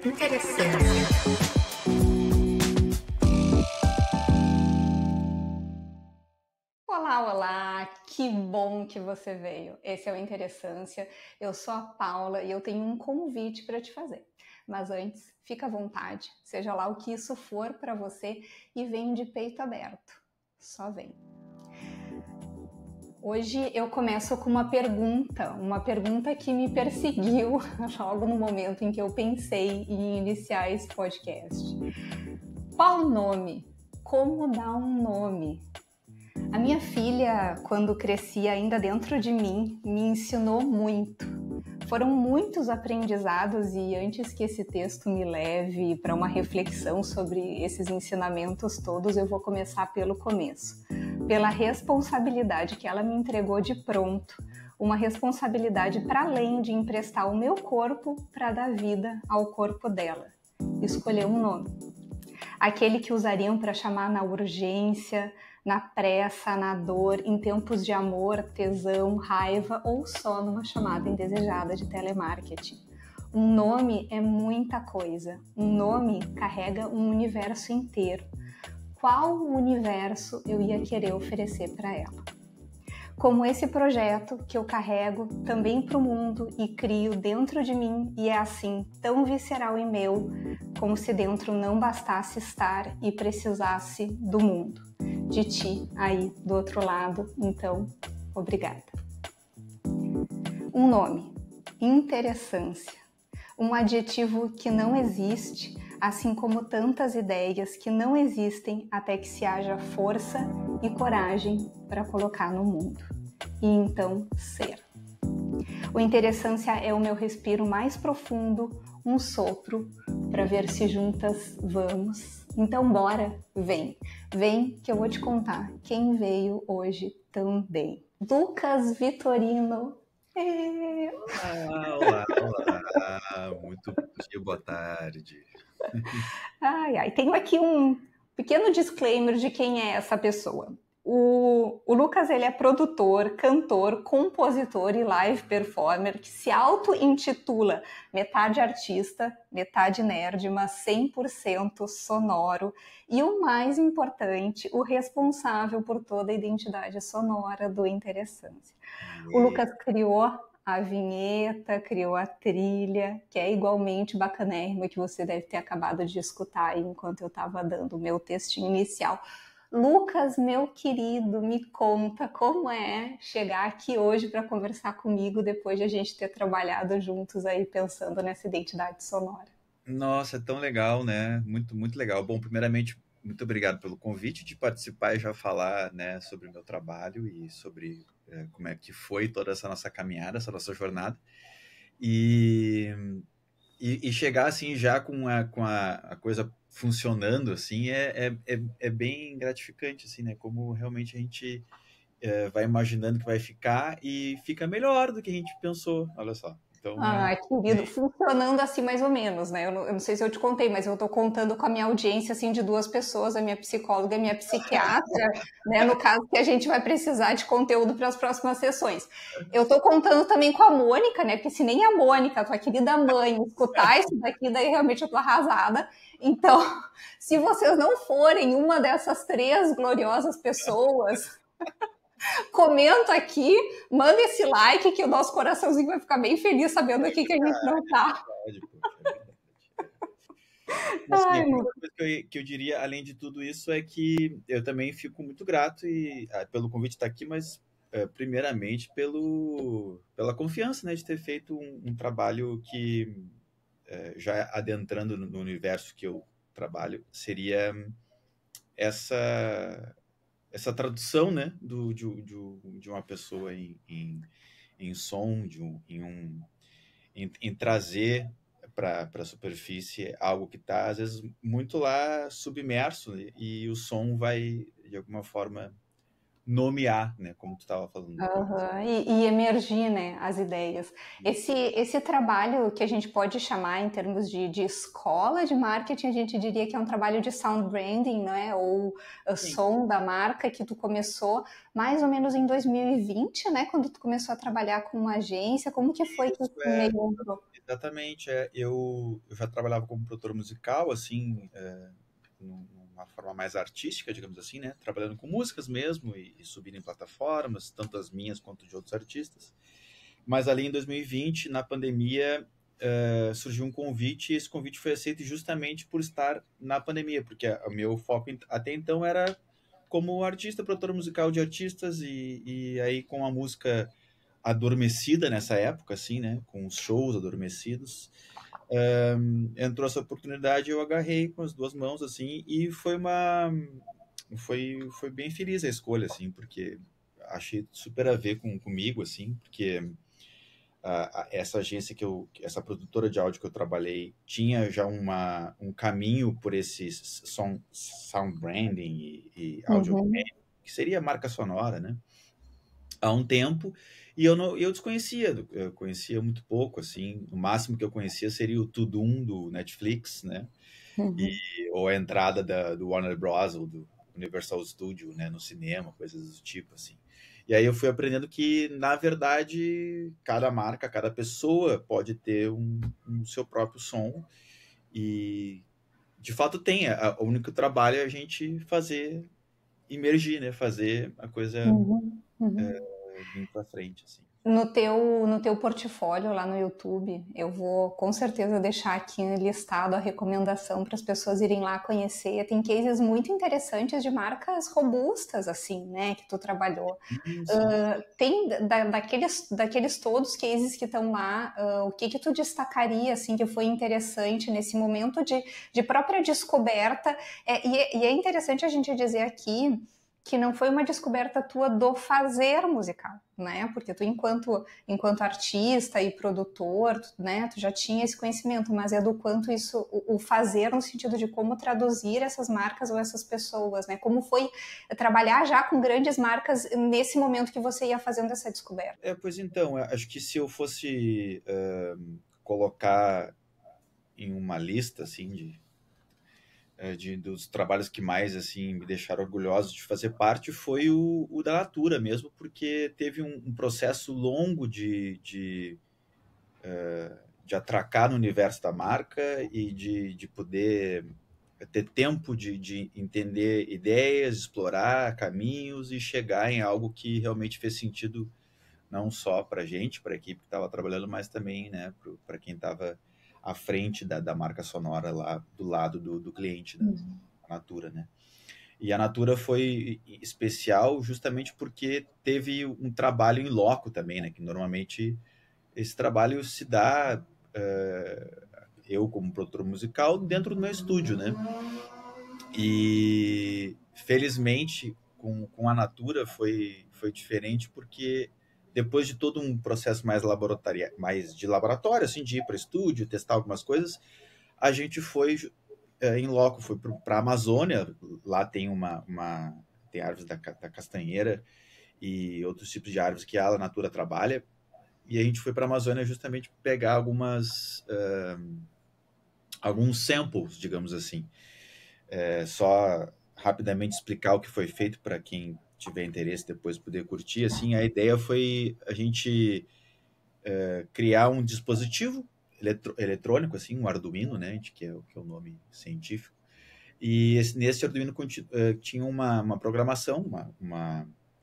Interessante. Olá, olá! Que bom que você veio. Esse é o Interessância. Eu sou a Paula e eu tenho um convite para te fazer. Mas antes, fica à vontade, seja lá o que isso for para você e vem de peito aberto. Só vem. Hoje eu começo com uma pergunta que me perseguiu logo no momento em que eu pensei em iniciar esse podcast. Qual o nome? Como dar um nome? A minha filha, quando crescia ainda dentro de mim, me ensinou muito. Foram muitos aprendizados e antes que esse texto me leve para uma reflexão sobre esses ensinamentos todos, eu vou começar pelo começo. Pela responsabilidade que ela me entregou de pronto. Uma responsabilidade para além de emprestar o meu corpo para dar vida ao corpo dela. Escolher um nome. Aquele que usariam para chamar na urgência, na pressa, na dor, em tempos de amor, tesão, raiva ou só numa chamada indesejada de telemarketing. Um nome é muita coisa. Um nome carrega um universo inteiro. Qual universo eu ia querer oferecer para ela? Como esse projeto que eu carrego também para o mundo e crio dentro de mim e é assim tão visceral e meu, como se dentro não bastasse estar e precisasse do mundo. De ti aí do outro lado, então, obrigada. Um nome, interessância, um adjetivo que não existe, assim como tantas ideias que não existem até que se haja força e coragem para colocar no mundo. E então ser. O interessância é o meu respiro mais profundo, um sopro, para ver se juntas vamos. Então bora, vem que eu vou te contar quem veio hoje também. Lucas Vitorino. Olá, muito bom dia, boa tarde. Tenho aqui um pequeno disclaimer de quem é essa pessoa. O Lucas, ele é produtor, cantor, compositor e live performer que se auto-intitula metade artista, metade nerd, mas 100% sonoro. E o mais importante, o responsável por toda a identidade sonora do Interessância. O Lucas criou a vinheta, criou a trilha, que é igualmente bacanérrima, que você deve ter acabado de escutar aí enquanto eu estava dando o meu textinho inicial. Lucas, meu querido, me conta como é chegar aqui hoje para conversar comigo depois de a gente ter trabalhado juntos aí pensando nessa identidade sonora. Nossa, é tão legal, né? Muito, muito legal. Bom, primeiramente, muito obrigado pelo convite de participar e já falar, né, sobre o meu trabalho e sobre como é que foi toda essa nossa caminhada, essa nossa jornada. E chegar assim já com a coisa funcionando assim é bem gratificante, assim, né? Como realmente a gente vai imaginando que vai ficar e fica melhor do que a gente pensou, olha só. Então, Querido, funcionando assim mais ou menos, né? Eu não sei se eu te contei, mas eu tô contando com a minha audiência, assim, de duas pessoas, a minha psicóloga e a minha psiquiatra, né? No caso que a gente vai precisar de conteúdo para as próximas sessões. Eu tô contando também com a Mônica, né? Porque se nem a Mônica, tua querida mãe, escutar isso daqui, daí realmente eu tô arrasada. Então, se vocês não forem uma dessas três gloriosas pessoas... Comenta aqui, manda esse like que o nosso coraçãozinho vai ficar bem feliz sabendo aqui que a gente não tá. Assim, a única coisa que eu diria, além de tudo isso, é que eu também fico muito grato pelo convite de estar aqui, mas primeiramente pela confiança, né, de ter feito um trabalho que, já adentrando no universo que eu trabalho, seria essa tradução, né, de uma pessoa em som, em trazer para a superfície algo que está, às vezes, muito lá submerso, né, e o som vai, de alguma forma, nomear, né, como tu estava falando no começo. Aham, e emergir, né, as ideias. Esse trabalho que a gente pode chamar em termos de escola de marketing, a gente diria que é um trabalho de sound branding, né, ou Sim, som da marca que tu começou mais ou menos em 2020, né, quando tu começou a trabalhar com uma agência, como que foi que isso tu meio entrou? exatamente. Eu já trabalhava como produtor musical, assim, numa forma mais artística, digamos assim, né? Trabalhando com músicas mesmo e subindo em plataformas, tanto as minhas quanto de outros artistas. Mas ali em 2020, na pandemia, surgiu um convite e esse convite foi aceito justamente por estar na pandemia, porque o meu foco até então era como artista, produtor musical de artistas e aí com a música adormecida nessa época, assim, né? Com os shows adormecidos. Entrou essa oportunidade, eu agarrei com as duas mãos, assim, e foi bem feliz a escolha, assim, porque achei super a ver comigo, assim, porque essa agência essa produtora de áudio que eu trabalhei tinha já um caminho por esse sound branding e audio Uhum, branding, que seria marca sonora, né? Há um tempo, e eu desconhecia, eu conhecia muito pouco, assim, o máximo que eu conhecia seria o Tudum do Netflix, né? E, uhum. ou a entrada do Warner Bros. Ou do Universal Studio, né, no cinema, coisas do tipo, assim. E aí eu fui aprendendo que, na verdade, cada marca, cada pessoa pode ter um seu próprio som e, de fato, tem. O único trabalho é a gente fazer, emergir, né, fazer a coisa Uhum, uhum. vir para frente, assim. No teu portfólio lá no YouTube, eu vou com certeza deixar aqui listado a recomendação para as pessoas irem lá conhecer. Tem cases muito interessantes de marcas robustas, assim, né, que tu trabalhou. Sim. Tem daqueles todos cases que estão lá, o que tu destacaria, assim, que foi interessante nesse momento de própria descoberta? E é interessante a gente dizer aqui que não foi uma descoberta tua do fazer musical, né? Porque tu, enquanto artista e produtor, né, tu já tinha esse conhecimento, mas é do quanto isso, o fazer no sentido de como traduzir essas marcas ou essas pessoas, né? Como foi trabalhar já com grandes marcas nesse momento que você ia fazendo essa descoberta. Pois então, acho que se eu fosse colocar em uma lista, assim, dos trabalhos que mais assim me deixaram orgulhoso de fazer parte foi o da Natura mesmo, porque teve um processo longo de atracar no universo da marca e de poder ter tempo de entender ideias, explorar caminhos e chegar em algo que realmente fez sentido não só para a gente, para a equipe que estava trabalhando, mas também, né, para quem estava à frente da marca sonora lá do lado do cliente, da Natura, né? E a Natura foi especial justamente porque teve um trabalho em loco também, né? Que normalmente esse trabalho se dá eu como produtor musical dentro do meu estúdio, né? E felizmente com a Natura foi diferente porque depois de todo um processo mais de laboratório, assim, de ir para estúdio, testar algumas coisas, a gente foi em loco, foi para a Amazônia, lá tem tem árvores da castanheira e outros tipos de árvores que a Natura trabalha, e a gente foi para a Amazônia justamente pegar alguns samples, digamos assim. Só rapidamente explicar o que foi feito para quem tiver interesse depois poder curtir. Assim, a ideia foi a gente criar um dispositivo eletrônico, assim, um Arduino, né, que é o nome científico. E nesse Arduino tinha uma programação,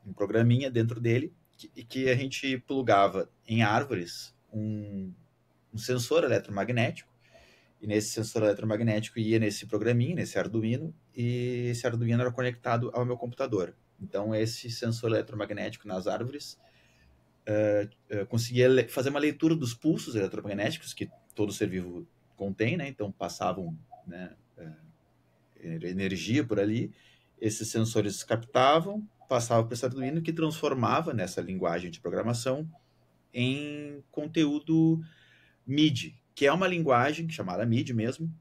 um programinha dentro dele que a gente plugava em árvores um sensor eletromagnético, e nesse sensor eletromagnético ia nesse programinha, nesse Arduino, e esse Arduino era conectado ao meu computador. Então, esse sensor eletromagnético nas árvores conseguia fazer uma leitura dos pulsos eletromagnéticos que todo ser vivo contém, né? Então, passavam, né, energia por ali, esses sensores captavam, passavam para esse Arduino que transformava nessa linguagem de programação em conteúdo MIDI, que é uma linguagem chamada MIDI mesmo,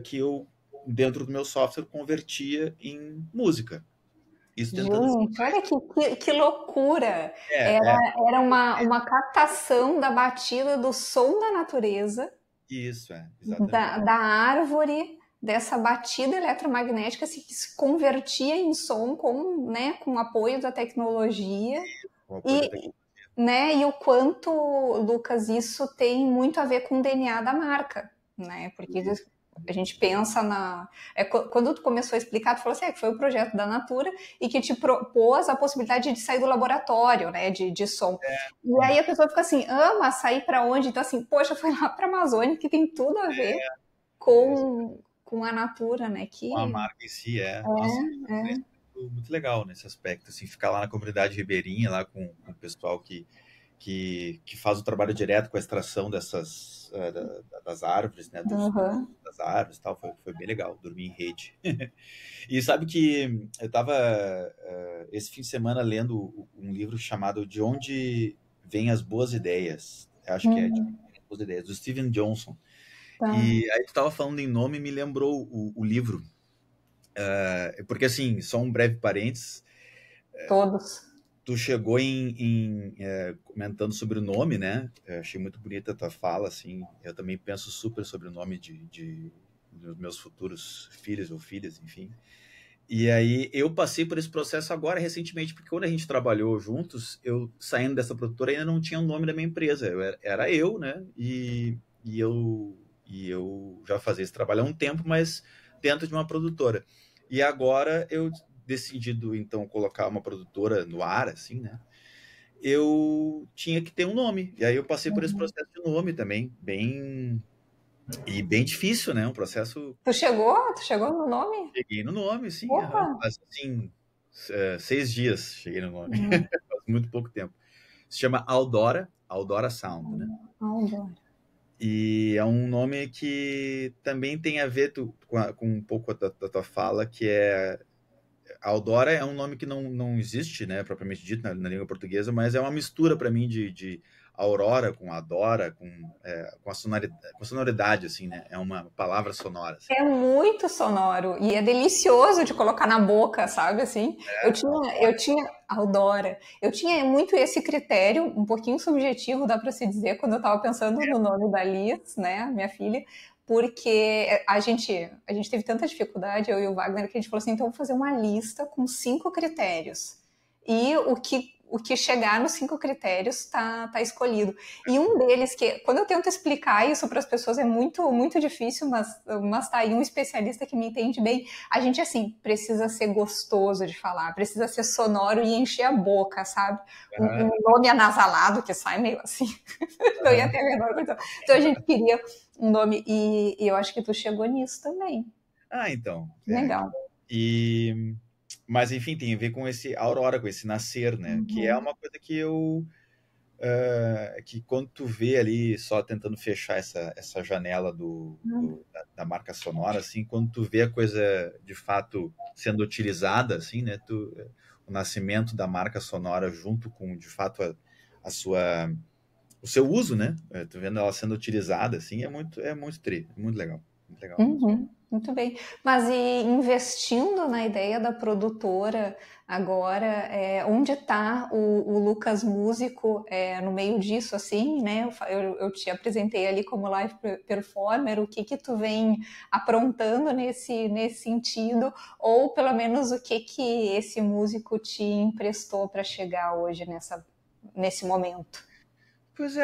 que eu, dentro do meu software, convertia em música. Isso tentando Gente, olha que loucura! é, Era uma captação da batida do som da natureza, isso, exatamente. da árvore, dessa batida eletromagnética que se convertia em som com, né, com o apoio da tecnologia. Com o apoio da E, tecnologia. né, e o quanto, Lucas, isso tem muito a ver com o DNA da marca, né? Porque a gente pensa na. Quando tu começou a explicar, tu falou assim, que foi o projeto da Natura e que te propôs a possibilidade de sair do laboratório, né? De som. E Sim. aí a pessoa fica assim, mas sair para onde? Então, assim, poxa, foi lá para a Amazônia, que tem tudo a ver Isso. com a Natura, né? Com a Que marca em si, Nossa, é muito legal nesse aspecto, assim, ficar lá na comunidade ribeirinha, lá com o pessoal que faz o trabalho direto com a extração dessas das árvores, né, uhum. das árvores e tal, foi bem legal, dormir em rede. E sabe que eu estava esse fim de semana lendo um livro chamado De Onde Vêm as Boas Ideias, eu acho que é De Onde Vêm as Boas Ideias, do Steven Johnson. Tá. E aí tu estava falando em nome e me lembrou o livro, porque assim, só um breve parênteses, Todos. tu chegou comentando sobre o nome, né? Eu achei muito bonita a tua fala, assim. Eu também penso super sobre o nome dos meus futuros filhos ou filhas, enfim. E aí eu passei por esse processo agora recentemente, porque quando a gente trabalhou juntos, eu saindo dessa produtora ainda não tinha o nome da minha empresa. Era eu, né? E eu já fazia esse trabalho há um tempo, mas dentro de uma produtora. E agora eu decidido então colocar uma produtora no ar, assim, né? Eu tinha que ter um nome. E aí eu passei por esse processo de nome também, bem difícil, né? Um processo. Tu chegou? Tu chegou no nome? Cheguei no nome, sim, Opa! faz assim 6 dias cheguei no nome, Hum, faz muito pouco tempo. Se chama Aldora Sound, né? Aldora. E é um nome que também tem a ver com um pouco da tua fala, que é Aldora é um nome que não existe, né, propriamente dito na língua portuguesa, mas é uma mistura para mim de Aurora com Adora, com a sonoridade, assim, né? É uma palavra sonora. Assim. É muito sonoro e é delicioso de colocar na boca, sabe assim? Eu tinha Aldora. Eu tinha muito esse critério, um pouquinho subjetivo, dá para se dizer, quando eu estava pensando no nome da Liz, né, minha filha, porque a gente teve tanta dificuldade, eu e o Wagner, que a gente falou assim, então vamos fazer uma lista com 5 critérios. E o que chegar nos 5 critérios tá escolhido. E um deles, que quando eu tento explicar isso para as pessoas é muito, muito difícil, mas tá aí um especialista que me entende bem. A gente, assim, precisa ser gostoso de falar, precisa ser sonoro e encher a boca, sabe? Um Aham, nome anasalado que sai meio assim. Não ia aham. ter a menor coisa. Então a gente queria um nome, e eu acho que tu chegou nisso também. Então, que Legal. bom. Mas enfim, tem a ver com esse Aurora, com esse nascer, né? Que é Uhum. uma coisa que quando tu vê ali, só tentando fechar essa janela da marca sonora, assim, quando tu vê a coisa de fato sendo utilizada, assim, né, o nascimento da marca sonora junto com, de fato, o seu uso, né, tu vendo ela sendo utilizada, assim, é muito legal mesmo. Uhum, muito bem. Mas e investindo na ideia da produtora agora, onde está o Lucas músico no meio disso, assim, né? Eu te apresentei ali como live performer, o que tu vem aprontando nesse sentido, ou pelo menos o que esse músico te emprestou para chegar hoje nesse momento? Pois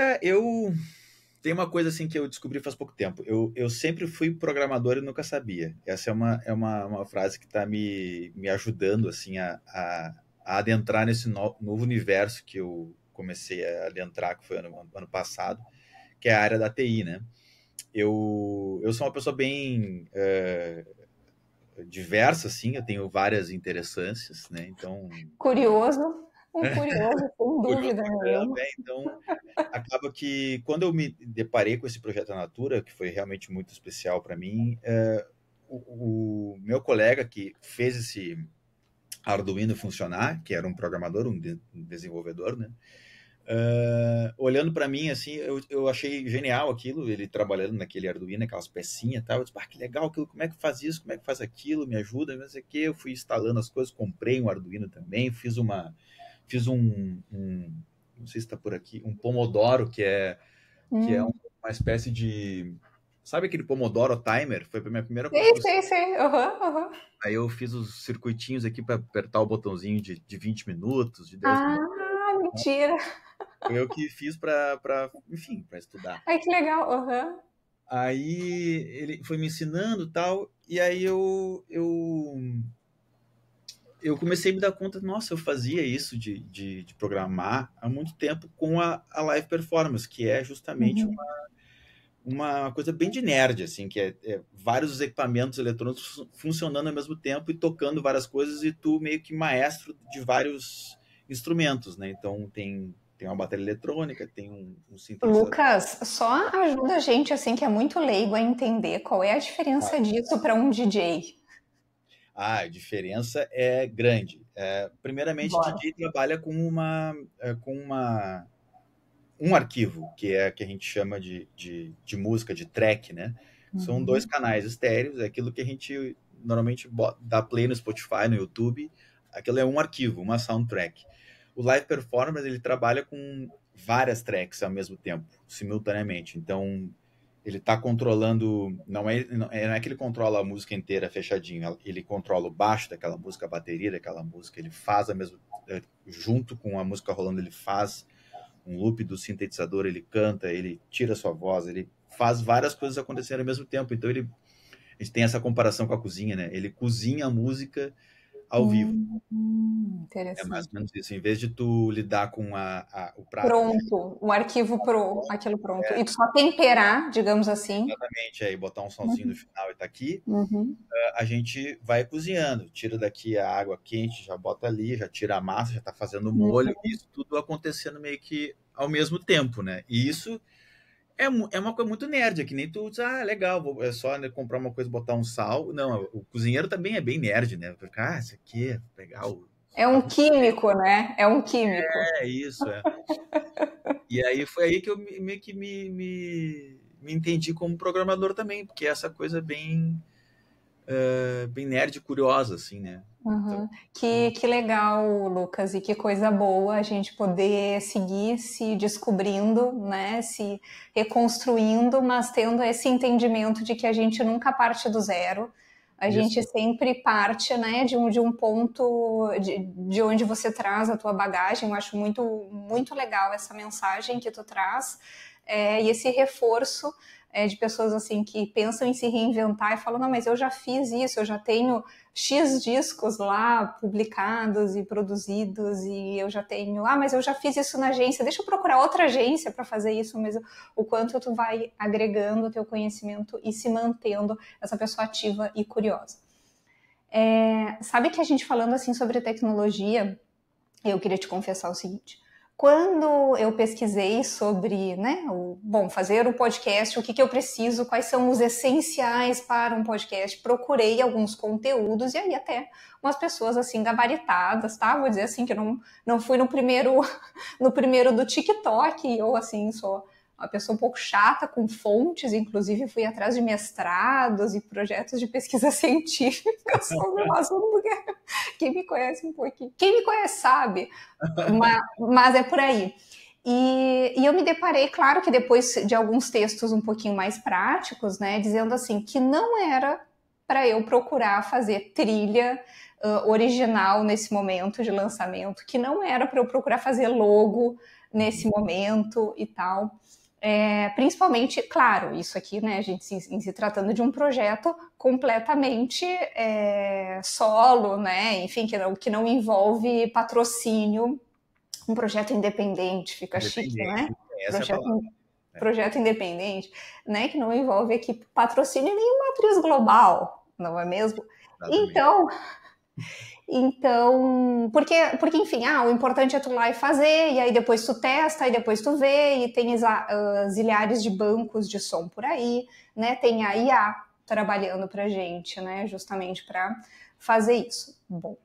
tem uma coisa assim que eu descobri faz pouco tempo. Eu sempre fui programador e nunca sabia. Essa é uma frase que está me ajudando assim a adentrar nesse novo universo que eu comecei a adentrar, que foi ano passado, que é a área da TI, né? Eu sou uma pessoa bem diversa, assim, eu tenho várias interessâncias, né? Então, Curioso, um curioso, sem curioso dúvida pra caramba, nenhuma. então acaba que quando eu me deparei com esse projeto da Natura, que foi realmente muito especial para mim, o meu colega que fez esse Arduino funcionar, que era um programador, um desenvolvedor, né? Olhando para mim, assim, eu achei genial aquilo, ele trabalhando naquele Arduino, aquelas pecinhas e tal. Eu disse, que legal aquilo, como é que faz isso, como é que faz aquilo, me ajuda, não sei o quê. Eu fui instalando as coisas, comprei um Arduino também, fiz um, não sei se está por aqui, um Pomodoro, que é uma espécie de... Sabe aquele Pomodoro Timer? Foi a minha primeira construção. Sei. Aí eu fiz os circuitinhos aqui para apertar o botãozinho de 20 minutos, de 10 minutos. Ah, mentira! Foi eu que fiz para estudar. Ai, que legal! Aí ele foi me ensinando tal, e aí eu comecei a me dar conta, nossa, eu fazia isso de programar há muito tempo com a Live Performance, que é justamente uma coisa bem de nerd, assim, que é vários equipamentos eletrônicos funcionando ao mesmo tempo e tocando várias coisas, e tu meio que maestro de vários instrumentos, né? Então tem uma bateria eletrônica, tem um sintetizador. Lucas, só ajuda a gente, assim, que é muito leigo, a entender qual é a diferença disso para um DJ. A diferença é grande. Primeiramente, DJ trabalha com um arquivo, que é que a gente chama de música, de track, né? São 2 canais estéreos, é aquilo que a gente normalmente dá play no Spotify, no YouTube. Aquilo é um arquivo, uma soundtrack. O Live Performance, ele trabalha com várias tracks ao mesmo tempo, simultaneamente. Então, ele está controlando, não é que ele controla a música inteira fechadinho, ele controla o baixo daquela música, a bateria daquela música, ele faz junto com a música rolando, ele faz um loop do sintetizador, ele canta, ele tira sua voz, ele faz várias coisas acontecerem ao mesmo tempo. Então a gente tem essa comparação com a cozinha, né? Ele cozinha a música ao vivo. É mais ou menos isso. Em vez de tu lidar com o prato... Pronto, o arquivo aquilo pronto. E tu só temperar, digamos assim. Exatamente, aí botar um solzinho no final e tá aqui. A gente vai cozinhando, tira daqui a água quente, já bota ali, já tira a massa, já tá fazendo o molho. Isso tudo acontecendo meio que ao mesmo tempo, né? E isso é uma coisa muito nerd, é que nem tu diz, legal, é só comprar uma coisa, botar um sal. Não, o cozinheiro também é bem nerd, né? Isso aqui, pegar o... É um químico, né? É um químico. Isso. E aí foi aí que eu meio que me entendi como programador também, porque essa coisa bem nerd e curiosa, assim, né? Então... Que legal, Lucas, e que coisa boa a gente poder seguir se descobrindo, né? Se reconstruindo, mas tendo esse entendimento de que a gente nunca parte do zero. A gente sempre parte, né, de um ponto de onde você traz a tua bagagem. Eu acho muito, muito legal essa mensagem que tu traz, e esse reforço de pessoas assim que pensam em se reinventar e falam, não, mas eu já fiz isso, eu já tenho X discos lá publicados e produzidos, e eu já tenho, mas eu já fiz isso na agência, deixa eu procurar outra agência para fazer isso, mas o quanto tu vai agregando o teu conhecimento e se mantendo essa pessoa ativa e curiosa. Sabe que a gente falando assim sobre tecnologia, eu queria te confessar o seguinte: quando eu pesquisei sobre, né, fazer o podcast, o que eu preciso, quais são os essenciais para um podcast, procurei alguns conteúdos, e aí até umas pessoas assim gabaritadas, tá? Vou dizer assim que eu não fui no primeiro do TikTok, eu assim sou uma pessoa um pouco chata com fontes, inclusive fui atrás de mestrados e projetos de pesquisa científica sobre o assunto, porque quem me conhece um pouquinho, quem me conhece sabe, mas é por aí. E eu me deparei, claro que depois de alguns textos um pouquinho mais práticos, né, dizendo assim, que não era para eu procurar fazer trilha original nesse momento de lançamento, que não era para eu procurar fazer logo nesse momento e tal. Principalmente, claro, isso aqui, né, a gente se tratando de um projeto completamente solo, né, enfim, que não envolve patrocínio, um projeto independente, fica chique, né? Projeto independente, né, que não envolve equipe, patrocínio nenhuma atriz global, não é mesmo? Então, porque enfim, o importante é tu lá e fazer, e aí depois tu testa, e depois tu vê, e tem zilhares de bancos de som por aí, né? Tem a IA trabalhando pra gente, né? Justamente para fazer isso. Bom,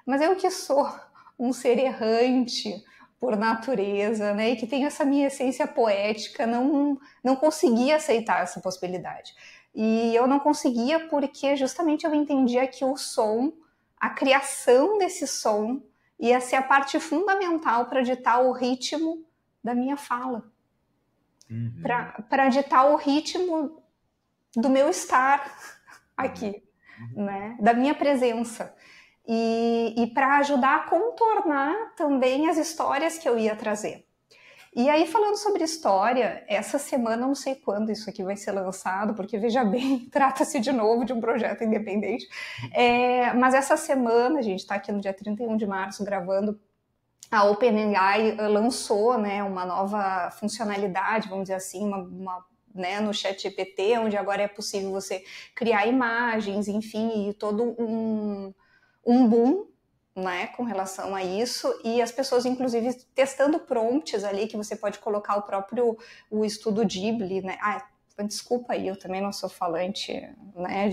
mas eu que sou um ser errante, por natureza, né, e que tem essa minha essência poética, não conseguia aceitar essa possibilidade. E eu não conseguia porque justamente eu entendia que o som, a criação desse som, ia ser a parte fundamental para ditar o ritmo da minha fala, para ditar o ritmo do meu estar aqui, né, da minha presença. E para ajudar a contornar também as histórias que eu ia trazer. E aí, falando sobre história, essa semana, não sei quando isso aqui vai ser lançado, porque, veja bem, trata-se de novo de um projeto independente. Mas essa semana, a gente está aqui no dia 31 de março gravando, a OpenAI lançou, né, uma nova funcionalidade, vamos dizer assim, né, no ChatGPT, onde agora é possível você criar imagens, enfim, e todo um boom, né, com relação a isso, e as pessoas, inclusive, testando prompts ali, que você pode colocar o estudo Ghibli, né, desculpa aí, eu também não sou falante, né,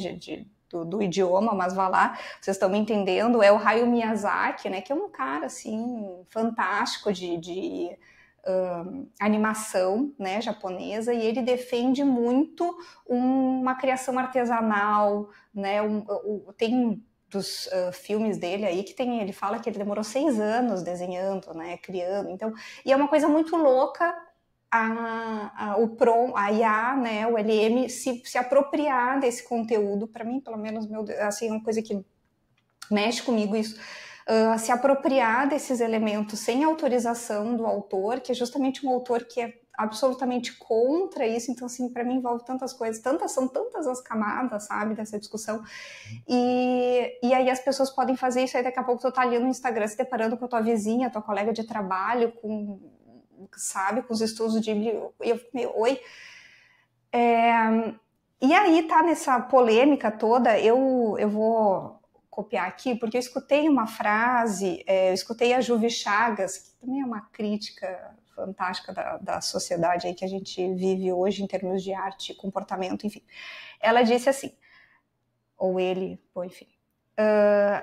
do idioma, mas vá lá, vocês estão me entendendo, é o Hayao Miyazaki, né, que é um cara, assim, fantástico de animação, né, japonesa, e ele defende muito uma criação artesanal, né, tem dos filmes dele aí, ele fala que ele demorou 6 anos desenhando, né, criando, então, e é uma coisa muito louca a IA, né, o LM se apropriar desse conteúdo, para mim, pelo menos, assim, é uma coisa que mexe comigo isso, se apropriar desses elementos sem autorização do autor, que é justamente um autor que é absolutamente contra isso, então, assim, para mim envolve tantas coisas, são tantas as camadas, sabe, dessa discussão, e aí as pessoas podem fazer isso, aí daqui a pouco tu tá ali no Instagram se deparando com a tua vizinha, tua colega de trabalho, com os estudos de... Oi? E aí tá nessa polêmica toda, eu vou copiar aqui, porque eu escutei uma frase, eu escutei a Juvi Chagas, que também é uma crítica fantástica da sociedade aí que a gente vive hoje em termos de arte, comportamento, enfim. Ela disse assim, ou ele, enfim,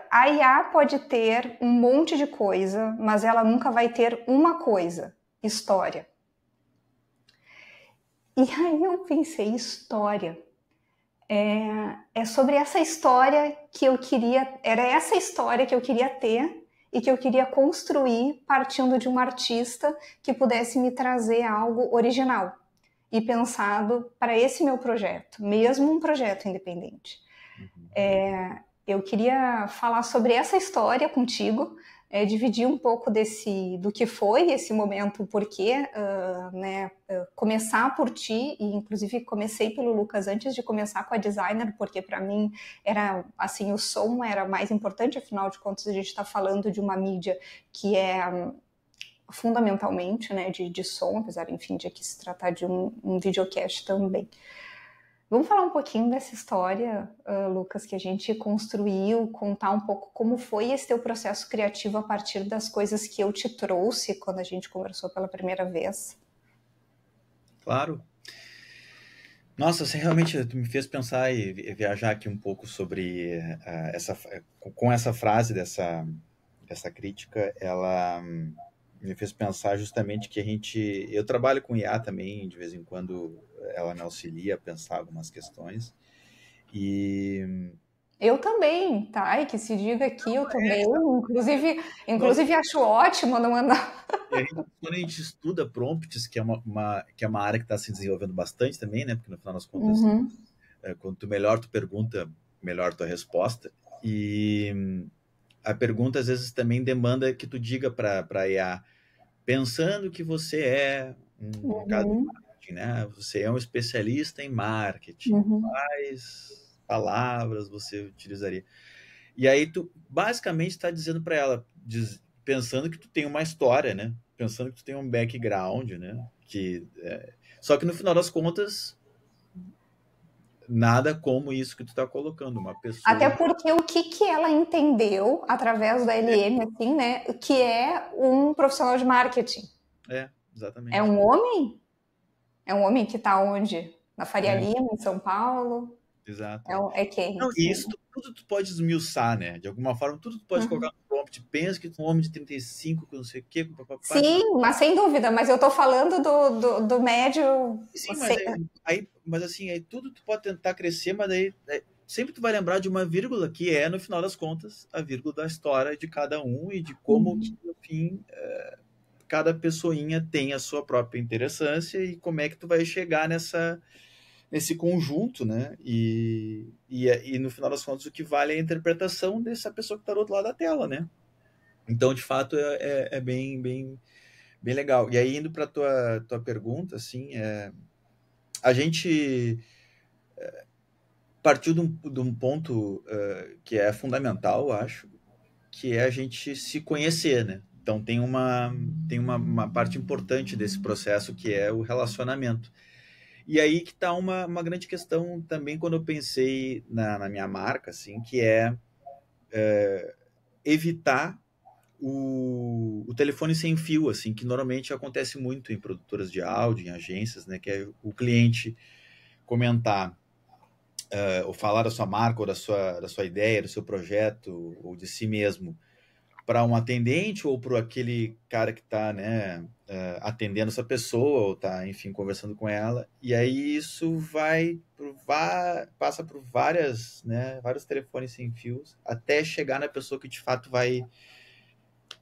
a IA pode ter um monte de coisa, mas ela nunca vai ter uma coisa, história. E aí eu pensei, história. É sobre essa história que eu queria, era essa história que eu queria ter e que eu queria construir partindo de um artista que pudesse me trazer algo original e pensado para esse meu projeto, mesmo um projeto independente. Eu queria falar sobre essa história contigo, dividir um pouco do que foi esse momento, porquê, né, começar por ti, e inclusive comecei pelo Lucas antes de começar com a designer, porque para mim era, assim, o som era mais importante, afinal de contas a gente está falando de uma mídia que é fundamentalmente, né, de som, apesar, enfim, de aqui se tratar de um videocast também. Vamos falar um pouquinho dessa história, Lucas, que a gente construiu, contar um pouco como foi esse teu processo criativo a partir das coisas que eu te trouxe quando a gente conversou pela primeira vez. Claro. Nossa, você realmente me fez pensar e viajar aqui um pouco sobre com essa frase dessa crítica, ela me fez pensar justamente que eu trabalho com IA também, de vez em quando ela me auxilia a pensar algumas questões, e... Eu também, tá? E que se diga aqui, eu também, inclusive acho ótimo não andar... Quando a gente estuda prompts, que é uma área que está se desenvolvendo bastante também, né? Porque no final das contas, quanto melhor tu pergunta, melhor tua resposta, e a pergunta às vezes também demanda que tu diga para a IA, pensando que você é no caso de marketing, né? Você é um especialista em marketing, quais palavras você utilizaria? E aí tu basicamente está dizendo para ela, pensando que tu tem uma história, né? Pensando que tu tem um background, né? Só que no final das contas, nada como isso que tu está colocando, uma pessoa... Até porque o que ela entendeu através da LM, assim, né? Que é um profissional de marketing. Exatamente. É um homem? É um homem que está onde? Na Faria Lima, em São Paulo? Exato. É quem? Não, e isso tudo tu pode esmiuçar, né? De alguma forma, tudo tu pode colocar no prompt, pensa que tu é um homem de 35, que não sei o quê, papapá. Sim, mas sem dúvida, mas eu tô falando do médio. Sim, mas assim, aí tudo tu pode tentar crescer, mas daí sempre tu vai lembrar de uma vírgula que é, no final das contas, a vírgula da história de cada um e de como, no fim, cada pessoinha tem a sua própria interessância e como é que tu vai chegar nesse conjunto, né? E no final das contas, o que vale é a interpretação dessa pessoa que está do outro lado da tela, né? Então, de fato, é bem, bem, bem legal. E aí, indo para a tua pergunta, assim, a gente partiu de um ponto que é fundamental, eu acho, que é a gente se conhecer, né? Então, tem uma parte importante desse processo que é o relacionamento. E aí que está uma grande questão também quando eu pensei na minha marca, assim, que é evitar o telefone sem fio, assim, que normalmente acontece muito em produtoras de áudio, em agências, né, que é o cliente comentar ou falar da sua marca, ou da sua ideia, do seu projeto, ou de si mesmo, para um atendente ou para aquele cara que está, né, atendendo essa pessoa ou está, enfim, conversando com ela. E aí isso passa por vários telefones sem fios até chegar na pessoa que de fato vai,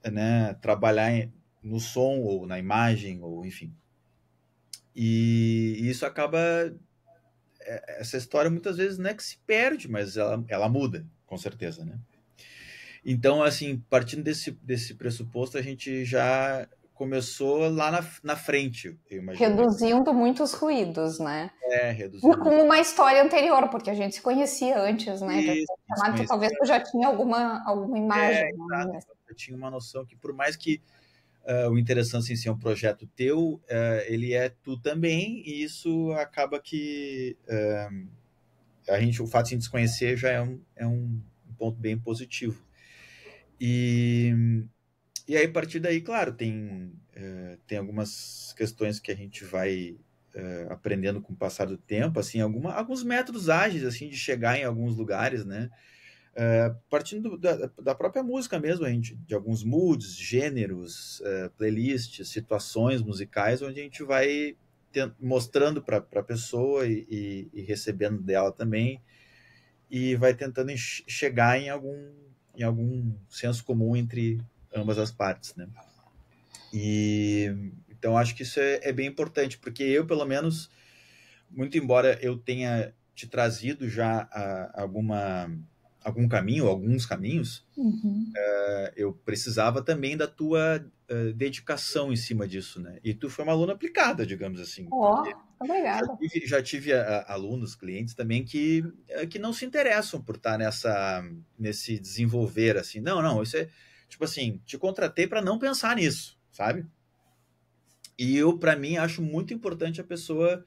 né, trabalhar no som ou na imagem ou enfim. E isso acaba essa história muitas vezes não é que se perde, mas ela muda, com certeza, né? Então, assim, partindo desse pressuposto, a gente já começou lá na frente, eu imagino. Reduzindo muitos ruídos, né? Reduzindo. E com uma história anterior, porque a gente se conhecia antes, né? Isso, Talvez tu já tinha alguma imagem. Né? Eu tinha uma noção que, por mais que o Interessância em si é um projeto teu, ele é tu também, e isso acaba que o fato de a gente se conhecer já é um ponto bem positivo. E aí, a partir daí, claro, tem algumas questões que a gente vai aprendendo com o passar do tempo, assim, alguns métodos ágeis, assim, de chegar em alguns lugares, né? Partindo da própria música mesmo, de alguns moods, gêneros, playlists, situações musicais, onde a gente vai mostrando para a pessoa e recebendo dela também, e vai tentando chegar em algum senso comum entre ambas as partes, né? E então acho que isso é bem importante, porque eu, pelo menos, muito embora eu tenha te trazido já algum caminho, alguns caminhos, eu precisava também da tua dedicação em cima disso, né? E tu foi uma aluna aplicada, digamos assim. Obrigada. Já tive alunos, clientes também que não se interessam por estar nesse desenvolver, assim. Não, isso é, tipo assim, te contratei para não pensar nisso, sabe? E eu, para mim, acho muito importante a pessoa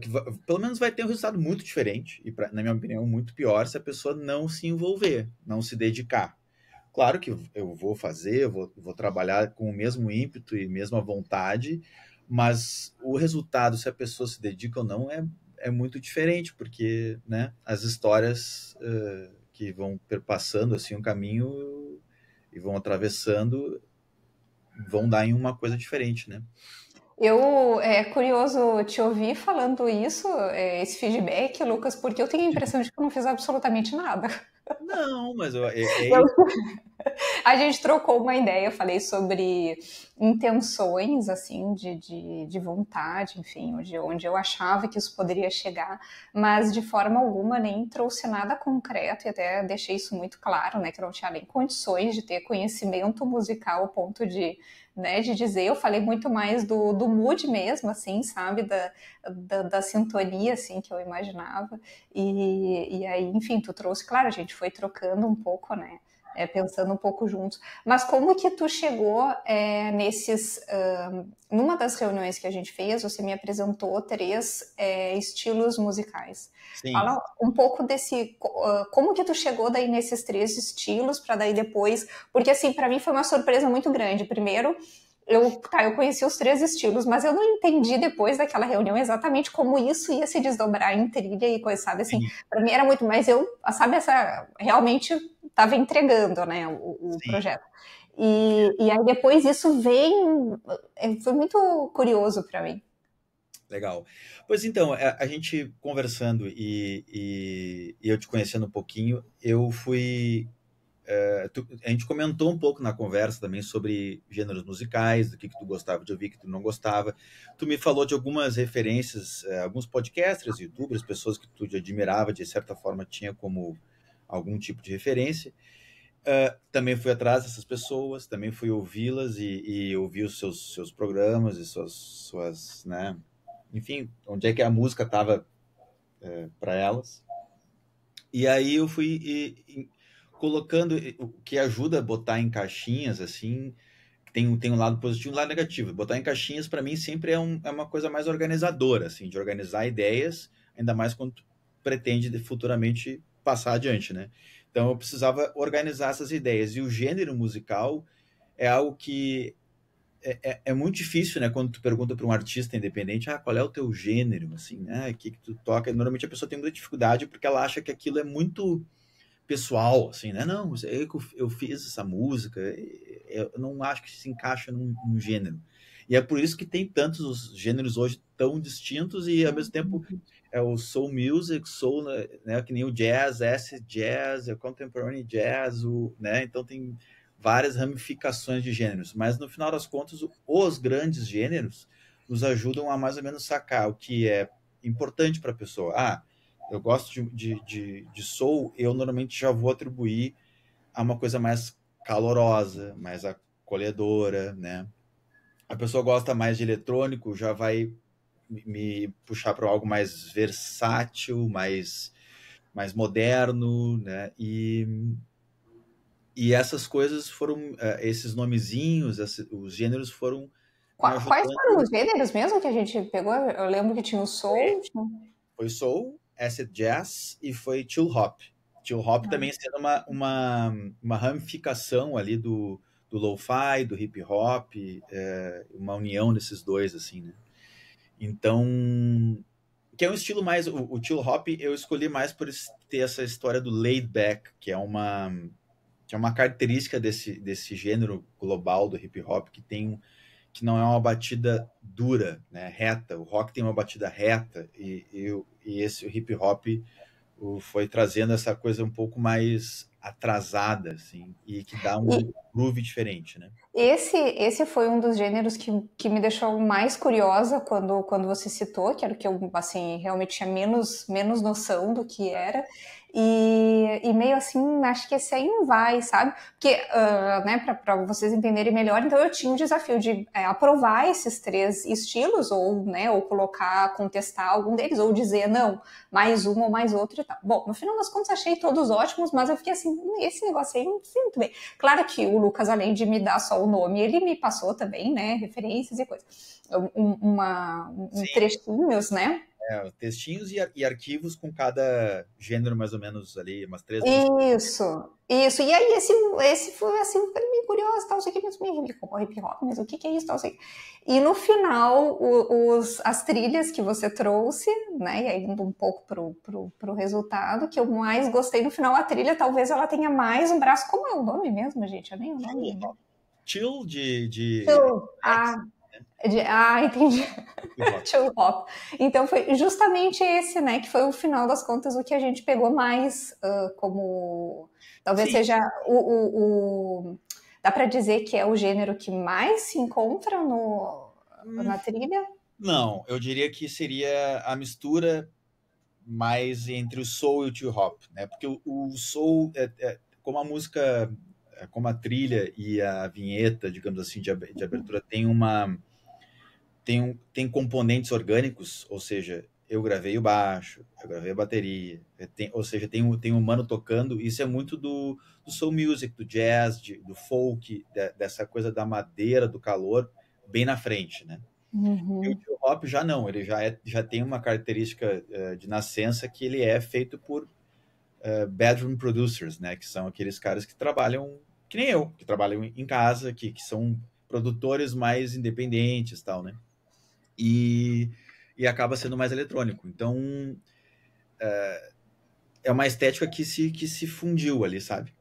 que pelo menos vai ter um resultado muito diferente, e na minha opinião, muito pior, se a pessoa não se envolver, não se dedicar. Claro que eu vou fazer, eu vou trabalhar com o mesmo ímpeto e mesma vontade, mas o resultado, se a pessoa se dedica ou não, é muito diferente, porque, né, as histórias que vão perpassando assim, um caminho e vão atravessando, vão dar em uma coisa diferente, né? É curioso te ouvir falando isso, esse feedback, Lucas, porque eu tenho a impressão de que eu não fiz absolutamente nada. Não, mas a gente trocou uma ideia, falei sobre intenções, assim, de vontade, enfim, onde eu achava que isso poderia chegar, mas de forma alguma nem trouxe nada concreto, e até deixei isso muito claro, né, que eu não tinha nem condições de ter conhecimento musical ao ponto de dizer. Eu falei muito mais do mood mesmo, assim, sabe, da sintonia, assim, que eu imaginava, e aí, enfim, tu trouxe, claro, a gente foi trocando um pouco, né, pensando um pouco juntos. Mas como que tu chegou numa das reuniões que a gente fez, você me apresentou 3 estilos musicais. Sim. Fala um pouco como que tu chegou daí nesses 3 estilos, para daí depois, porque assim, para mim foi uma surpresa muito grande. Primeiro, eu conheci os 3 estilos, mas eu não entendi depois daquela reunião exatamente como isso ia se desdobrar em trilha e coisa, sabe, assim, para mim era muito, mas eu, sabe, realmente estava entregando, né, o Sim, projeto. E aí depois isso veio, foi muito curioso para mim. legal. Pois então, a gente conversando e eu te conhecendo um pouquinho, eu fui. A gente comentou um pouco na conversa também sobre gêneros musicais, do que tu gostava de ouvir, que tu não gostava. Tu me falou de algumas referências, alguns podcasters, youtubers, pessoas que tu admirava, de certa forma tinha como algum tipo de referência. Também fui atrás dessas pessoas, também fui ouvi-las e ouvir os seus programas e suas, né? Enfim, onde é que a música estava para elas. E aí eu fui colocando o que ajuda a botar em caixinhas, assim, tem um lado positivo e um lado negativo. Botar em caixinhas, para mim, sempre é uma coisa mais organizadora, assim, de organizar ideias, ainda mais quando tu pretende futuramente passar adiante, né? Então eu precisava organizar essas ideias. E o gênero musical é algo que é muito difícil, né? Quando tu pergunta para um artista independente, qual é o teu gênero, assim, né? O que tu toca? Normalmente a pessoa tem muita dificuldade porque ela acha que aquilo é muito pessoal, assim, né? Não, eu fiz essa música, eu não acho que se encaixa num gênero. E é por isso que tem tantos os gêneros hoje tão distintos e ao mesmo tempo é o soul music, soul, né, que nem o jazz, acid jazz, o contemporary jazz, né? Então tem várias ramificações de gêneros, mas no final das contas os grandes gêneros nos ajudam a mais ou menos sacar o que é importante para a pessoa. Eu gosto de soul, eu normalmente já vou atribuir a uma coisa mais calorosa, mais acolhedora, né? A pessoa gosta mais de eletrônico, já vai me puxar para algo mais versátil, mais moderno, né? E essas coisas foram, esses nomezinhos, os gêneros foram me Quais foram ajudando. os gêneros mesmo que a gente pegou? Eu lembro que tinha o soul. Foi soul, acid jazz e foi chill hop. Chill hop também sendo uma ramificação ali do lo-fi, do hip hop, uma união desses dois, assim, né? Então, que é um estilo mais, o chill hop eu escolhi mais por ter essa história do laid back, que é uma característica desse gênero global do hip hop, que não é uma batida dura, né, reta. O rock tem uma batida reta e esse o hip hop foi trazendo essa coisa um pouco mais atrasada, assim, e que dá E um groove diferente, né? esse foi um dos gêneros que me deixou mais curiosa quando você citou, que era o que eu, assim, realmente tinha menos noção do que era. E meio assim, acho que esse aí não vai, sabe? Porque, né, para vocês entenderem melhor, então eu tinha o desafio de aprovar esses três estilos, ou, né, ou colocar, contestar algum deles, ou dizer não, mais um ou mais outro e tal. Bom, no final das contas, achei todos ótimos, mas eu fiquei assim, esse negócio aí não sei muito bem. Claro que o Lucas, além de me dar só o nome, ele me passou também, né, referências e coisas. Sim, Trechinhos, né? textinhos e arquivos com cada gênero mais ou menos ali, umas 3 músicas. Isso. E aí esse foi assim, bem curioso, tal, sei que me como hip hop, mas o que é isso, tal, sei. E no final, as trilhas que você trouxe, né, e aí indo um pouco pro resultado, que eu mais gostei no final, a trilha, talvez ela tenha mais um braço, como é o nome mesmo, gente? Eu nem o Chill nome. hop. Chill de Chill. relax, Entendi. e hop. Chill hop. Então foi justamente esse, né, que foi o final das contas o que a gente pegou mais como talvez Sim, seja dá para dizer que é o gênero que mais se encontra no hum, na trilha. não, eu diria que seria a mistura mais entre o soul e o trip hop, né? Porque o soul, como a música, como a trilha e a vinheta, digamos assim, de abertura tem componentes orgânicos, ou seja, eu gravei o baixo, eu gravei a bateria, ou seja, tem um humano tocando. Isso é muito do soul music, do jazz, do folk, dessa coisa da madeira, do calor, bem na frente, né? E o Uhum. trip hop já não, ele já tem uma característica de nascença que ele é feito por bedroom producers, né? Que são aqueles caras que trabalham, que nem eu, que trabalham em casa, que são produtores mais independentes, tal, né? E, e acaba sendo mais eletrônico. Então é uma estética que se fundiu ali, sabe?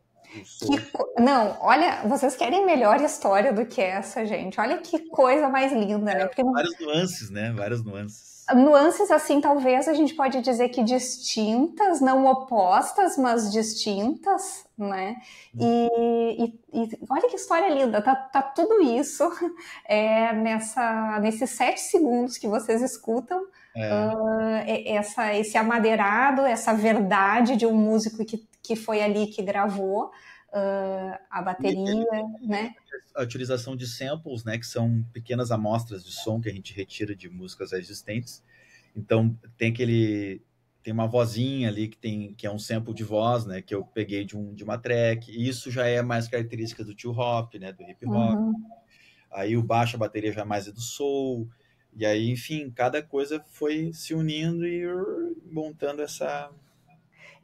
Não, olha, vocês querem melhor história do que essa, gente. Olha que coisa mais linda, né? Porque várias nuances, né? Várias nuances. Nuances, assim, talvez a gente pode dizer que distintas, não opostas, mas distintas, né? E olha que história linda, tá tudo isso nesses 7 segundos que vocês escutam, esse amadeirado, essa verdade de um músico que foi ali que gravou a bateria, né? A utilização de samples, né, que são pequenas amostras de som que a gente retira de músicas existentes. Então tem uma vozinha ali que é um sample de voz, né, que eu peguei de uma track. E isso já é mais característica do chill hop, né, do hip hop. Aí o baixo, a bateria já é mais do soul. E aí, enfim, cada coisa foi se unindo e montando essa...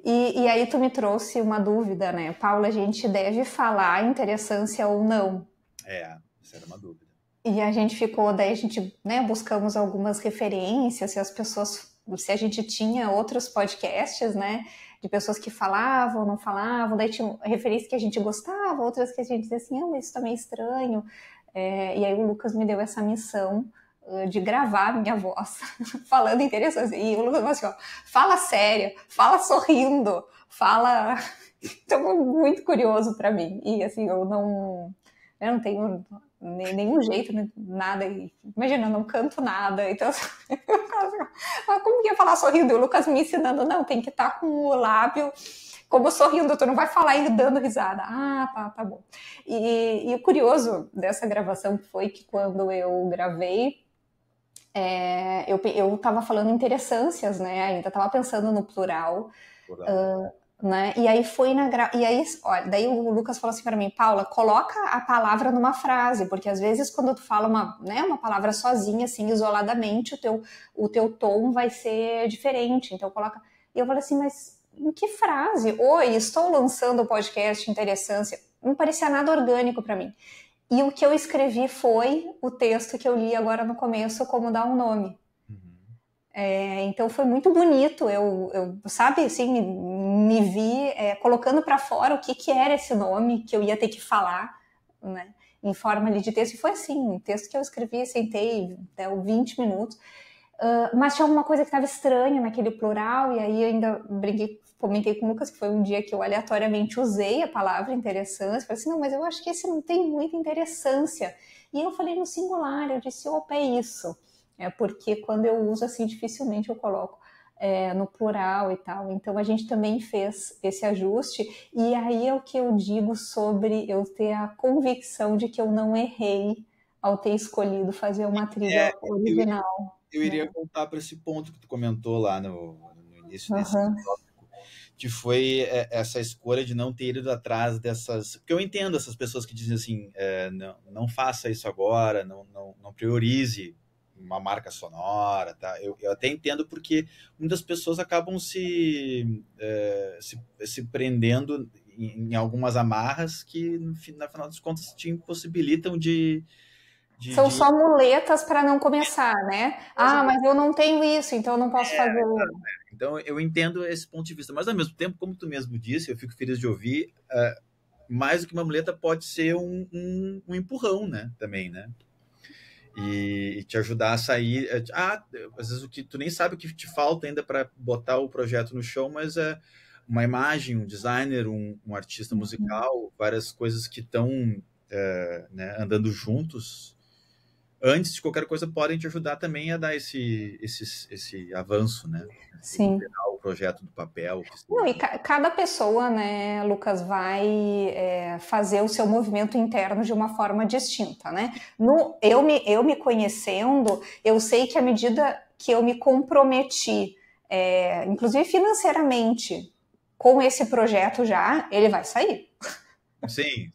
E aí tu me trouxe uma dúvida, né? Paula, a gente deve falar interessância ou não? Essa era uma dúvida. E a gente ficou, daí a gente, né, buscamos algumas referências, se a gente tinha outros podcasts, né, de pessoas que falavam, não falavam, daí tinha referências que a gente gostava, outras que a gente dizia assim, mas isso tá meio estranho. E aí o Lucas me deu essa missão de gravar a minha voz falando interessante. E o Lucas falou assim, ó, fala sério, fala sorrindo, fala... Então, muito curioso para mim. E assim, eu não tenho nenhum jeito, nada. Imagina, eu não canto nada. Então, como que ia falar sorrindo? E o Lucas me ensinando, não, tem que estar com o lábio como sorrindo, tu não vai falar e dando risada. Tá bom. E o curioso dessa gravação foi que quando eu gravei, eu tava falando interessâncias, né? Ainda tava pensando no plural. Né? E aí olha, daí o Lucas falou assim para mim, Paula, coloca a palavra numa frase, porque às vezes quando tu fala uma palavra sozinha, assim, isoladamente, o teu tom vai ser diferente, então coloca... E eu falei assim, mas em que frase? Oi, estou lançando o podcast Interessância. Não parecia nada orgânico para mim. E o que eu escrevi foi o texto que eu li agora no começo, Como Dar um Nome. Então foi muito bonito, eu sabe, assim, me vi colocando para fora o que era esse nome que eu ia ter que falar, né, em forma ali de texto, e foi assim, um texto que eu escrevi, sentei 20 minutos, mas tinha alguma coisa que estava estranha naquele plural, e aí eu ainda comentei com o Lucas, que foi um dia que eu aleatoriamente usei a palavra interessância, falei assim, não, mas eu acho que esse não tem muita interessância, e eu falei no singular, eu disse, opa, é isso. Porque quando eu uso assim, dificilmente eu coloco no plural e tal. Então a gente também fez esse ajuste, e aí é o que eu digo sobre eu ter a convicção de que eu não errei ao ter escolhido fazer uma trilha original. Eu iria voltar para esse ponto que tu comentou lá no início desse tópico, que foi essa escolha de não ter ido atrás dessas... Porque eu entendo essas pessoas que dizem assim, não faça isso agora, não priorize uma marca sonora, tá? Eu até entendo, porque muitas pessoas acabam se prendendo em algumas amarras que, no final das contas, te impossibilitam de... São só muletas para não começar, né? Mas eu não tenho isso, então eu não posso fazer... Então, eu entendo esse ponto de vista, mas ao mesmo tempo, como tu mesmo disse, eu fico feliz de ouvir, mais do que uma muleta pode ser um empurrão, né? Também, né? E te ajudar a sair. Às vezes tu nem sabe o que te falta ainda para botar o projeto no chão, mas é uma imagem, um designer, um artista musical, várias coisas que estão né, andando juntos, antes de qualquer coisa, podem te ajudar também a dar esse avanço, né? Sim. O projeto do papel. Não, e cada pessoa, né, Lucas, vai fazer o seu movimento interno de uma forma distinta, né? Eu me conhecendo, eu sei que à medida que eu me comprometi, inclusive financeiramente, com esse projeto já, ele vai sair. Sim.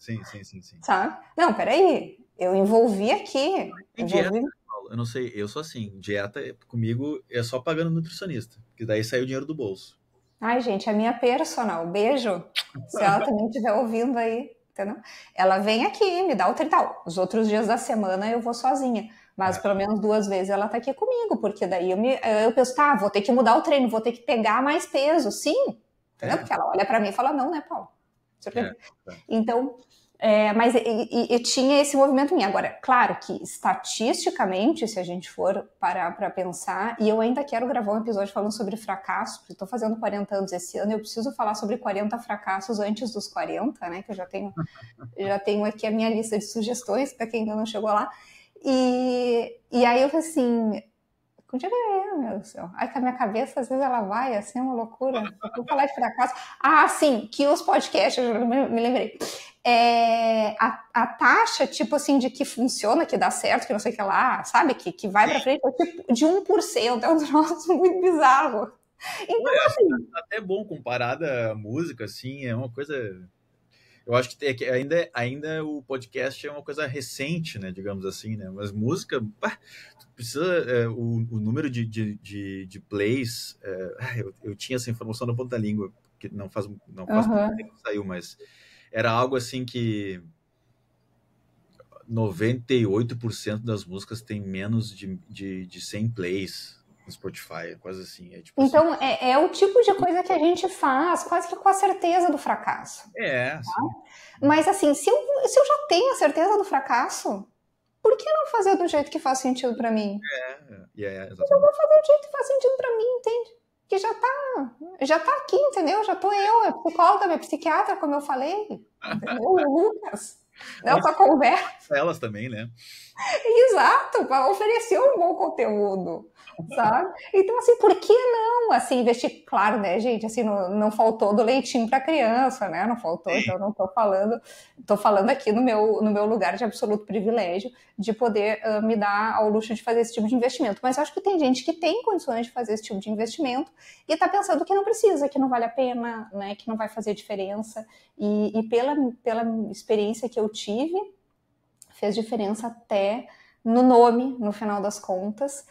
Sabe? Não, peraí, eu envolvi aqui. Dieta, eu não sei, eu sou assim, dieta comigo é só pagando nutricionista, que daí sai o dinheiro do bolso. Ai, gente, a minha personal, beijo, se ela também estiver ouvindo aí, entendeu? Ela vem aqui, me dá o trital. Os outros dias da semana eu vou sozinha, mas pelo menos 2 vezes ela tá aqui comigo, porque daí eu penso, vou ter que mudar o treino, vou ter que pegar mais peso, sim, entendeu? Porque ela olha pra mim e fala, não, né, Paulo? Tá. Então, mas e tinha esse movimento em mim. Agora, claro que estatisticamente, se a gente for parar para pensar, e eu ainda quero gravar um episódio falando sobre fracasso, porque estou fazendo 40 anos esse ano, eu preciso falar sobre 40 fracassos antes dos 40, né? Que eu já tenho aqui a minha lista de sugestões para quem ainda não chegou lá. E aí eu falei assim, onde é que meu Deus do céu? Ai, que a minha cabeça, às vezes, ela vai, assim, é uma loucura. Eu vou falar de fracasso. Ah, sim, que os podcasts, eu me lembrei. A taxa, tipo assim, de que funciona, que dá certo, que não sei o que lá, sabe? Que vai pra frente, é tipo de 1%. É um troço muito bizarro. Então, assim... Até bom comparada à música, assim, é uma coisa... Eu acho que ainda o podcast é uma coisa recente, né, digamos assim, né? Mas música, precisa o número de plays. Eu tinha essa informação na ponta da língua, que não faz muito tempo que saiu, mas era algo assim que 98% das músicas tem menos de 100 plays no Spotify, quase assim. Tipo então, assim, é o tipo de coisa que a gente faz quase que com a certeza do fracasso. sim. Mas assim, se eu já tenho a certeza do fracasso, por que não fazer do jeito que faz sentido para mim? Exatamente. Eu vou fazer do jeito que faz sentido para mim, entende? Que já tá aqui, entendeu? Já tô eu, a psicóloga, minha psiquiatra, como eu falei, entendeu? O Lucas, nossa conversa. Elas também, né? Exato, para oferecer um bom conteúdo, sabe? Então, assim, por que não, assim, investir? Claro, né, gente, assim, não faltou do leitinho para criança, né? Não faltou, então não tô falando aqui no meu lugar de absoluto privilégio de poder me dar ao luxo de fazer esse tipo de investimento. Mas eu acho que tem gente que tem condições de fazer esse tipo de investimento e tá pensando que não precisa, que não vale a pena, né? Que não vai fazer diferença. E pela experiência que eu tive, fez diferença até no nome, no final das contas,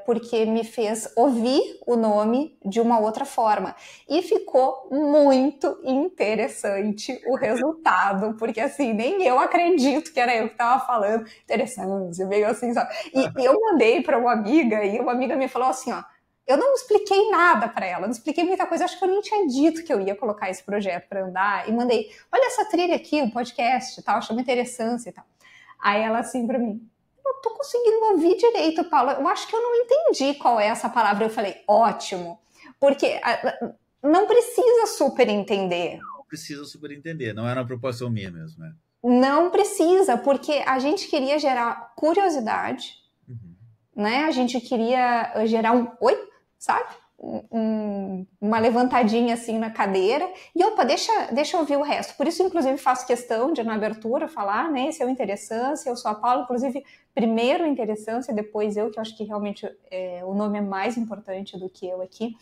porque me fez ouvir o nome de uma outra forma. E ficou muito interessante o resultado, porque assim, nem eu acredito que era eu que estava falando. Interessante, meio assim, sabe? E eu mandei para uma amiga, e uma amiga me falou assim, ó, eu não expliquei nada para ela, não expliquei muita coisa, acho que eu nem tinha dito que eu ia colocar esse projeto para andar, e mandei, olha essa trilha aqui, o podcast, tal, chama interessância e tal. Aí ela assim para mim, não tô conseguindo ouvir direito, Paula, eu acho que eu não entendi qual é essa palavra. Eu falei, ótimo, porque não precisa super entender. Não precisa super entender, não era uma preocupação minha mesmo, né? Não precisa, porque a gente queria gerar curiosidade, né? A gente queria gerar oi, sabe? Uma levantadinha assim na cadeira e opa, deixa eu ouvir o resto. Por isso, inclusive, faço questão de na abertura falar, né? Esse é o Interessância, eu sou a Paula, inclusive, primeiro Interessância, depois eu, que eu acho que realmente o nome é mais importante do que eu aqui.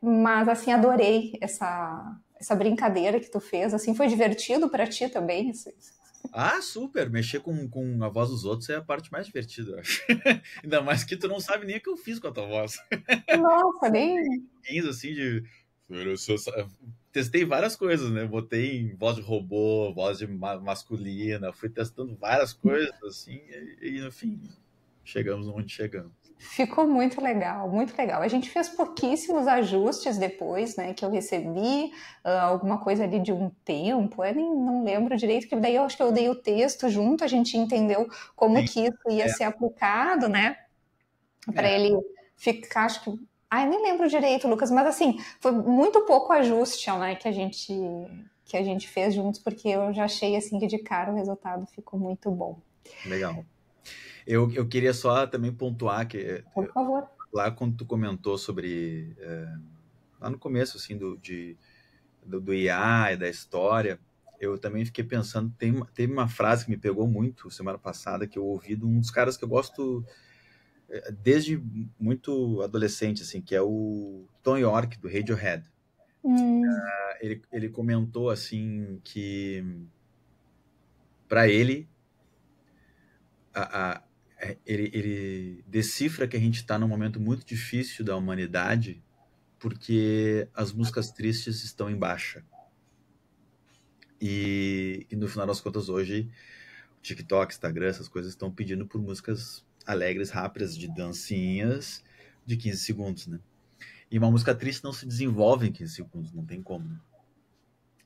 Mas assim, adorei essa brincadeira que tu fez, assim, foi divertido para ti também? Super! Mexer com a voz dos outros é a parte mais divertida, eu acho. Ainda mais que tu não sabe nem o que eu fiz com a tua voz. Nossa, nem... Assim de... Testei várias coisas, né? Botei em voz de robô, voz de masculina, fui testando várias coisas, assim, e no fim, chegamos onde chegamos. Ficou muito legal, muito legal. A gente fez pouquíssimos ajustes depois, né? Que eu recebi alguma coisa ali de um tempo, eu nem não lembro direito, que daí eu acho que eu dei o texto junto, a gente entendeu como que isso ia ser aplicado, né? Para ele ficar, acho que. Ai, nem lembro direito, Lucas, mas assim, foi muito pouco ajuste, né, que a gente fez juntos, porque eu já achei assim que de cara o resultado ficou muito bom. Legal. Eu queria só também pontuar que... Por favor. Lá quando tu comentou sobre... lá no começo, assim, do IA e da história, eu também fiquei pensando, teve uma frase que me pegou muito semana passada, que eu ouvi de um dos caras que eu gosto desde muito adolescente, assim, que é o Tom York, do Radiohead. Ele comentou, assim, que para ele, ele decifra que a gente está num momento muito difícil da humanidade porque as músicas tristes estão em baixa. E no final das contas, hoje, TikTok, Instagram, essas coisas estão pedindo por músicas alegres, rápidas, de dancinhas, de 15 segundos, né? E uma música triste não se desenvolve em 15 segundos, não tem como, né?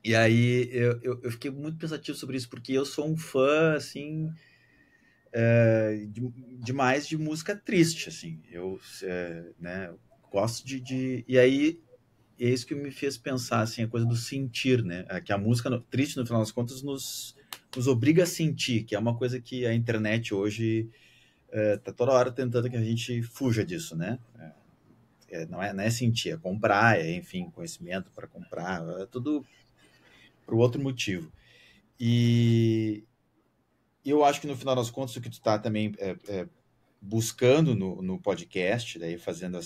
E aí eu fiquei muito pensativo sobre isso, porque eu sou um fã, assim, demais de música triste, assim. Né, gosto de... E aí é isso que me fez pensar, assim, a coisa do sentir, né? Que a música triste, no final das contas, nos obriga a sentir, que é uma coisa que a internet hoje tá toda hora tentando que a gente fuja disso, né? Não é sentir, é comprar, enfim, conhecimento para comprar, é tudo por outro motivo. E eu acho que no final das contas o que tu está também buscando no podcast, daí fazendo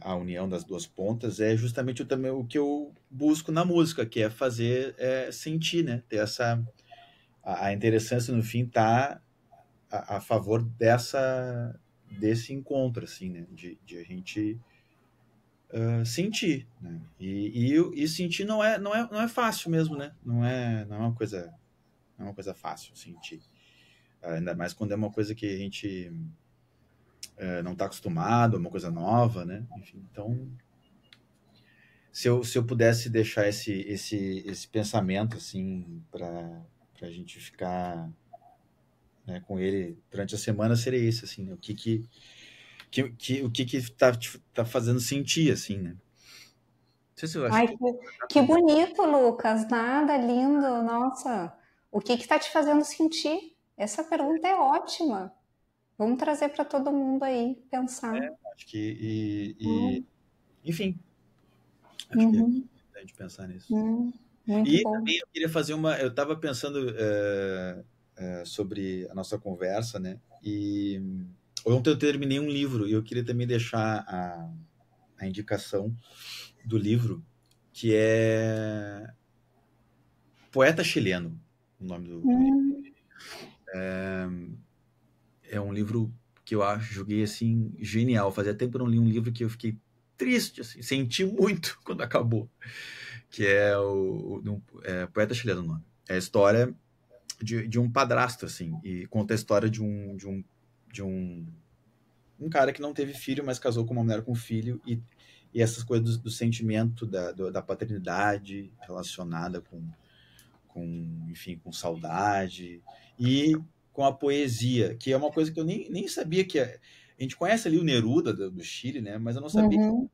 a união das duas pontas, é justamente também o que eu busco na música, que é fazer sentir, né? Ter a interessância no fim tá a favor desse encontro, assim, né? De a gente sentir, né? E sentir não é fácil mesmo, né? Não é uma coisa fácil sentir. Ainda mais quando é uma coisa que a gente não está acostumado, é uma coisa nova, né? Enfim, então, se eu pudesse deixar esse pensamento, assim, para a gente ficar, né, com ele durante a semana, seria isso, assim, né? O que tá fazendo sentir, assim, né? Não sei se eu acho Ai, que... que bonito, Lucas. Nada, lindo. Nossa, o que está te fazendo sentir? Essa pergunta é ótima. Vamos trazer para todo mundo aí pensar. Acho que... Hum, enfim, acho que é uhum, importante pensar nisso. muito E bom. também eu queria fazer uma... Eu estava pensando sobre a nossa conversa, né? E ontem eu terminei um livro e eu queria também deixar a indicação do livro, que é Poeta Chileno, o nome do livro. Hum, É um livro que eu acho, joguei assim, genial. Fazia tempo que eu não li um livro que eu fiquei triste, assim, senti muito quando acabou. Que é Poeta Chileno, o nome. É a história de um padrasto, assim, e conta a história de um cara que não teve filho, mas casou com uma mulher com filho, e essas coisas do sentimento da paternidade relacionada enfim, com saudade, e com a poesia, que é uma coisa que eu nem sabia que é. A gente conhece ali o Neruda do Chile, né? Mas eu não sabia que uhum.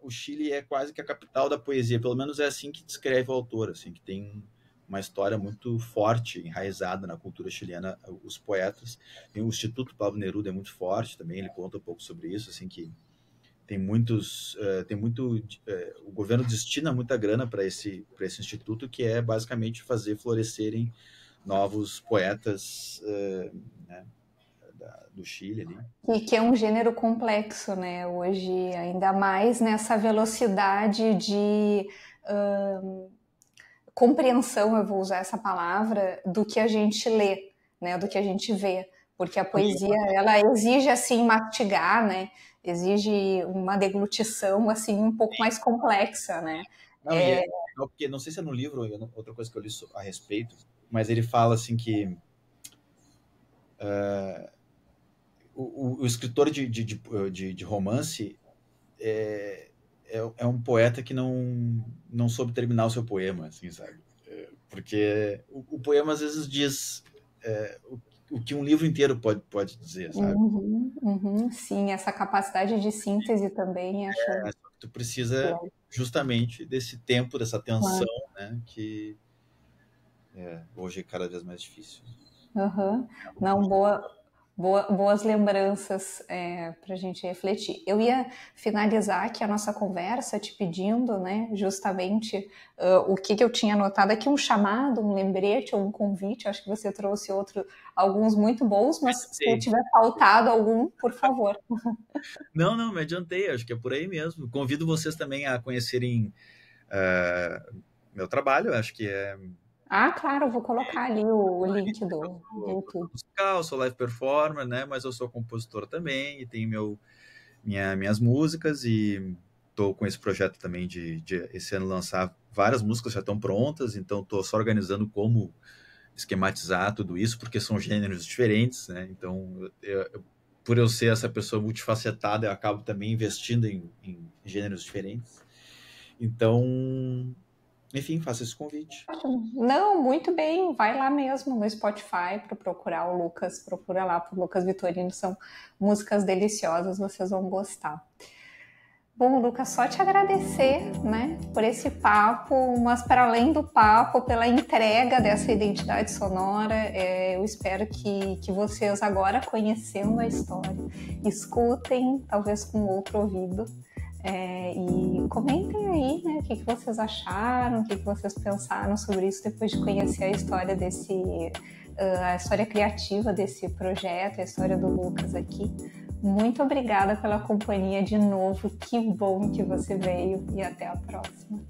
o Chile é quase que a capital da poesia, pelo menos é assim que descreve o autor, assim, que tem uma história muito forte, enraizada na cultura chilena, os poetas. Tem o Instituto Pablo Neruda é muito forte também, ele conta um pouco sobre isso, assim, que o governo destina muita grana para esse instituto, que é basicamente fazer florescerem novos poetas, né, do Chile ali. E que é um gênero complexo, né? Hoje, ainda mais nessa velocidade de compreensão, eu vou usar essa palavra, do que a gente lê, né? Do que a gente vê. Porque a poesia, ela exige, assim, mastigar, né? Exige uma deglutição, assim, um pouco mais complexa, né? Não, e é legal porque, não sei se é no livro ou outra coisa que eu li a respeito, mas ele fala assim que o escritor de romance é um poeta que não soube terminar o seu poema, assim, sabe? Porque o poema às vezes diz o que um livro inteiro pode dizer, sabe? Uhum, uhum, sim, essa capacidade de síntese também acho. Tu precisa justamente desse tempo, dessa atenção, Claro. né? Que hoje é cada vez mais difícil. Aham. Não, boas lembranças para a gente refletir. Eu ia finalizar aqui a nossa conversa te pedindo, né, justamente o que eu tinha anotado aqui, um chamado, um lembrete ou um convite. Acho que você trouxe alguns muito bons, mas se eu tiver faltado algum, por favor. Não, me adiantei, acho que é por aí mesmo. Convido vocês também a conhecerem meu trabalho, acho que é... Ah, claro, vou colocar ali o link Eu do sou YouTube. produtor musical, sou live performer, né? Mas eu sou compositor também e tenho minhas músicas e estou com esse projeto também de esse ano lançar várias músicas já estão prontas, então estou só organizando como esquematizar tudo isso, porque são gêneros diferentes, né? Então, por eu ser essa pessoa multifacetada, eu acabo também investindo em gêneros diferentes. Então, enfim, faça esse convite. Não, muito bem, vai lá mesmo no Spotify para procurar o Lucas, procura lá por Lucas Vitorino, são músicas deliciosas, vocês vão gostar. Bom, Lucas, só te agradecer, né, por esse papo, mas para além do papo, pela entrega dessa identidade sonora. Eu espero que vocês, agora conhecendo a história, escutem, talvez com outro ouvido, e comentem aí, né, o que vocês acharam, o que vocês pensaram sobre isso depois de conhecer a história a história criativa desse projeto, a história do Lucas aqui. Muito obrigada pela companhia de novo, que bom que você veio e até a próxima.